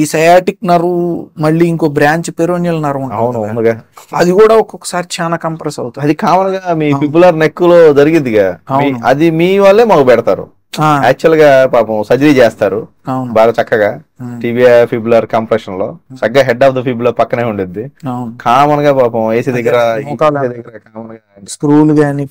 ఈ sciatic nerve మళ్ళీ ఇంకో బ్రాంచ్ పెరోనియల్ నర్వ్ ఉంటుంది, అది కూడా ఒక్కొక్కసారి చాలా కంప్రెస్ అవుతుంది. అది కామన్ గా మీ ఫిబులర్ నెక్ లో జరిగిద్దిగా, అది మీ వాళ్ళే మాకు పెడతారు. యాక్చువల్ గా పాపం సర్జరీ చేస్తారు బాగా చక్కగా, టిబియా ఫిబులర్ కంప్రెషన్ లో చక్కగా హెడ్ ఆఫ్ ద ఫిబులర్ పక్కనే ఉండిద్ది. కామన్ గా పాపం ఏసీ దగ్గర స్క్రూలు గానీ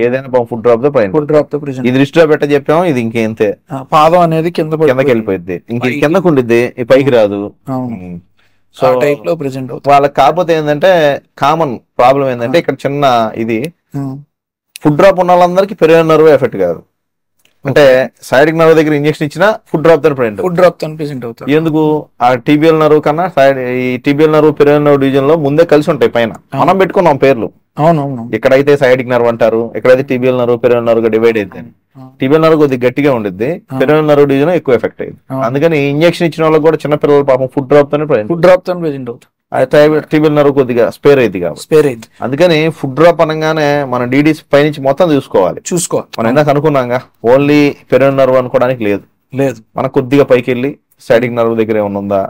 ఏదైనా పాపం ఫుడ్ డ్రాప్ తో పైన ఇది దృష్టిలో పెట్ట చెప్పాము. ఇది ఇంకేంతే, పాదం అనేది కిందకి వెళ్ళిపోయింది, ఇంక కిందకు ఉండిద్ది, పైకి రాదు. సో టైప్ లో ప్రెసెంట్ వాళ్ళకి. కాకపోతే ఏంటంటే కామన్ ప్రాబ్లం ఏంటంటే ఇక్కడ చిన్న ఇది ఫుడ్ డ్రాప్ ఉన్న వాళ్ళందరికీ పెరిగిన నర్వ్ ఎఫెక్ట్ కాదు. అంటే సైడిక్ నర్వ్ దగ్గర ఇంజెక్షన్ ఇచ్చినా ఫుడ్ డ్రాప్ తో ప్రెసెంట్ అవుతారు. ఎందుకు? ఆ టీబియల్ నర్వ్ కన్నా ఈ టీబియల్ నర్వ్ పెరిగిన నర్వ్ డివిజన్ లో ముందే కలిసి ఉంటాయి పైన. మనం పెట్టుకున్నాం పేర్లు. అవునవును. ఇక్కడైతే సైడిక్ నర్వ్ అంటారు, ఇక్కడైతే టీబియల్ నర్వ్ పెరిగిన నర్వ్ గా డివైడ్ అయితే టీబియల్ నర్వ్ కొద్దిగా గట్టిగా ఉండిద్ది, పెరిగిన నర్వ్ డివిజన్ ఎక్కువ ఎఫెక్ట్ అయింది. అందుకని ఇంజెక్షన్ ఇచ్చిన వాళ్ళకి కూడా చిన్న పిల్లలు పాపం ఫుడ్ డ్రాప్ తోనే ప్రెసెంట్ అవుతారు. టీబియల్ నర్వ్ కొద్దిగా స్పేర్ అయింది. అందుకని ఫుడ్ డ్రాప్ అనగానే మన డీడీస్ పైనుంచి మొత్తం చూసుకోవాలి. మనం ఇందాక అనుకున్నాగా ఓన్లీ పెరిగిన నర్వ్ అనుకోవడానికి లేదు. మనకు కొద్దిగా పైకి వెళ్ళి సైడిక్ నర్వ్ దగ్గర ఏమైనా ఉందా,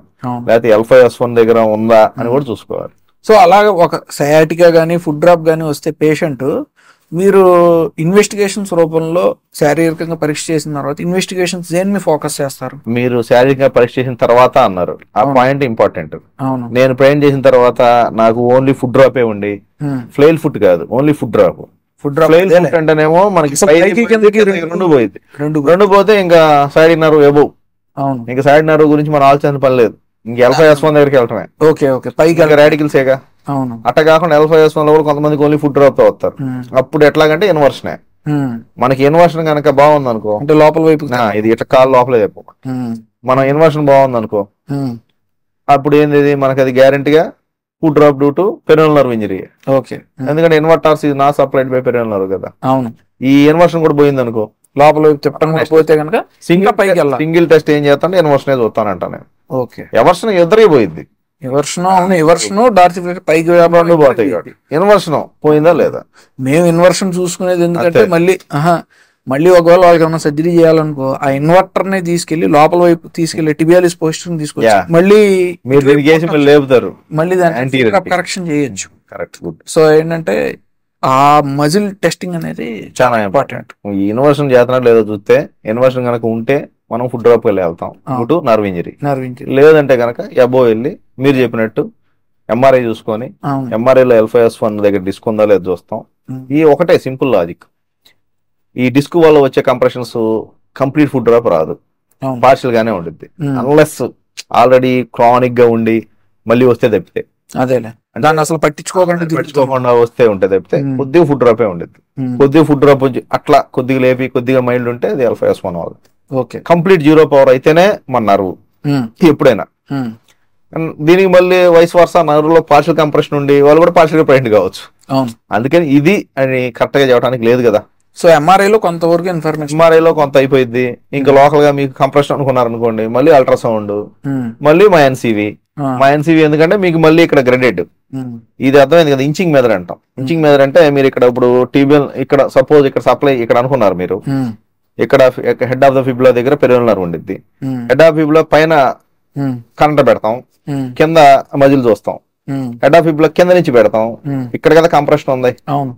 లేకపోతే L5S1 దగ్గర ఉందా అని కూడా చూసుకోవాలి. సో అలాగే ఒక సయాటికా గానీ ఫుడ్ డ్రాప్ గానీ వస్తే పేషెంట్ మీరు ఇన్వెస్టిగేషన్స్ రూపంలో శారీరకంగా పరీక్ష చేసిన తర్వాత ఇన్వెస్టిగేషన్స్ దేని మీద ఫోకస్ చేస్తారు? మీరు శారీరకంగా పరీక్ష చేసిన తర్వాత అన్నారు, ఆ పాయింట్ ఇంపార్టెంట్. నేను ప్రయాణం చేసిన తర్వాత నాకు ఓన్లీ ఫుడ్ డ్రాపే ఉండి, ఫ్లెయిల్ ఫుట్ కాదు, ఓన్లీ ఫుడ్ డ్రాప్. ఫ్లెయిల్ ఫుట్ అంటేనేమో మనకి రెండు పోతే ఇంకా సైడిక్ నర్వ్ ఎబోవ్, ఇంకా సైడ్ నర్వ్ గురించి మనం ఆలోచన పని లేదు. ఇంక L5S1 దగ్గరికి వెళ్ళటమే. పైకి రాడికల్సేగా. అట్ట కాకుండా L5S1 లో కూడా కొంతమందికి ఓన్లీ ఫుడ్ డ్రాప్ తో వస్తారు. అప్పుడు ఎట్లాగంటే ఇన్వర్షనే. మనకి ఇన్వర్షన్ కనుక బాగుంది అనుకో, అంటే లోపల వైపు ఇది ఇట్లా కాలు లోపలే చెప్పు, మనం ఇన్వర్షన్ బాగుంది అనుకో, అప్పుడు ఏంది మనకి అది గ్యారంటీగా foot drop due to peroneal nerve injury. ఎందుకంటే ఇన్వర్టార్స్ ఇది not supplied by peroneal nerve కదా. ఈ ఇన్వర్షన్ కూడా పోయింది అనుకో, లోపల వైపు చెప్పడం పోతే కనుక సింగిల్ టెస్ట్ ఏం చేస్తాను, ఇన్వర్షన్ చూస్తానంట నేను. ఎవర్షన్ ఇద్దరే పోయింది. ఇన్వర్షన్ పోయిందా లేదా మేము ఇన్వర్షన్ చూసుకునేది ఎందుకంటే మళ్ళీ ఒకవేళ వాళ్ళకి ఏమైనా సర్జరీ చేయాలనుకో, ఆ ఇన్వర్టర్ ని తీసుకెళ్లి లోపల వైపు తీసుకెళ్లి టిబియాలిస్ పొజిషన్ తీసుకొచ్చి మళ్ళీ లేపుతారు, మళ్ళీ దాన్ని కరెక్షన్ చేయొచ్చు. సో ఏంటంటే ఆ మజిల్ టెస్టింగ్ అనేది చాలా ఇంపార్టెంట్. ఈ ఇన్వర్షన్ చేస్తున్నారు లేదో చూస్తే, ఇన్వర్షన్ కనుక ఉంటే మనం ఫుడ్ డ్రాప్ వెళ్ళి వెళ్తాం టు నర్వ్ ఇంజరీ. లేదంటే కనుక అబోవ్ వెళ్ళి మీరు చెప్పినట్టు ఎంఆర్ఐ చూసుకొని, ఎంఆర్ఐలో L5S1 దగ్గర డిస్క్ ఉందా లేదు చూస్తాం. ఈ ఒకటే సింపుల్ లాజిక్. ఈ డిస్క్ వల్ల వచ్చే కంప్రెషన్స్ కంప్లీట్ ఫుడ్ డ్రాప్ రాదు, పార్షియల్ గానే ఉంటుంది. అన్లెస్ ఆల్రెడీ క్రానిక్ గా ఉండి మళ్ళీ వస్తే తప్పితే, దాన్ని అసలు పట్టించుకోకుండా వస్తే ఉంటే తప్పితే కొద్దిగా ఫుడ్ డ్రాపే ఉండేది. కొద్దిగా ఫుడ్ డ్రాప్ అట్లా కొద్దిగా లేపి కొద్దిగా మైల్డ్ ఉంటే అది L5S1 వాళ్ళు. కంప్లీట్ 0 పవర్ అయితేనే మన నర్వ్ ఎప్పుడైనా. దీనికి మళ్ళీ వయసు వరుస నర్వ్ లో పార్షియల్ కంప్రెషన్ ఉండి వాళ్ళు కూడా పార్షియల్ ప్రెగ్నెంట్ కావచ్చు. అందుకని ఇది అని కరెక్ట్ గా చెప్పడానికి లేదు కదా. సో ఎంఆర్ఐలో కొంతవరకు ఇన్ఫర్మేషన్, ఎంఆర్ఐలో కొంత అయిపోయింది. ఇంకా లోకల్ గా మీకు కంప్రెషన్ అనుకున్నారు అనుకోండి, మళ్ళీ అల్ట్రాసౌండ్, మళ్ళీ మా ఎన్సీవీ ఎందుకంటే మీకు మళ్ళీ ఇక్కడ గ్రెడెడ్. ఇది అర్థమైంది కదా. ఇంచింగ్ మెథడ్ అంటాం. ఇంచింగ్ మెథడ్ అంటే మీరు ఇక్కడ ఇప్పుడు టీబియల్ ఇక్కడ సపోజ్ ఇక్కడ సప్లై ఇక్కడ అనుకున్నారు మీరు, ఇక్కడ హెడ్ ఆఫ్ ద ఫిబులా దగ్గర పెరినల్ నర్వ్ ఉండిద్ది. హెడ్ ఆఫ్ ఫిబులా పైన కరెంట్ పెడతాం, కింద మజిల్ చూస్తాం. హెడ్ ఆఫ్ ఫిబులా కింద నుంచి పెడతాం, ఇక్కడ కదా కంప్రెషన్ ఉంది,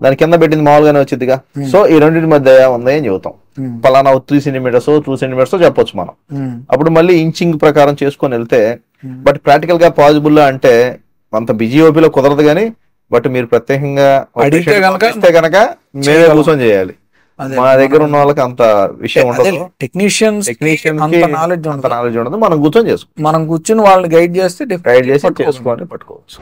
దాని కింద పెట్టింది మామూలుగానే వచ్చిందిగా. సో ఈ రెండింటి మధ్య ఉంది అని చెబుతాం. పలానా 3 సెంటీమీటర్స్ 2 సెంటీమీటర్స్ చెప్పొచ్చు మనం. అప్పుడు మళ్ళీ ఇంచింగ్ ప్రకారం చేసుకొని వెళ్తే, బట్ ప్రాక్టికల్ గా పాసిబుల్ అంటే అంత బిజీ ఓపీలో కుదరదు కానీ, బట్ మీరు ప్రత్యేకంగా ఇస్తే కనుక మేమే కూర్చొని చేయాలి. మా దగ్గర ఉన్న వాళ్ళకి అంత విషయం ఉండదు, టెక్నీషియన్స్ నాలెడ్జ్ ఉండదు. మనం కూర్చొని చేసుకో, మనం కూర్చొని వాళ్ళని గైడ్ చేస్తే చేసుకోవాలి, పట్టుకోవచ్చు.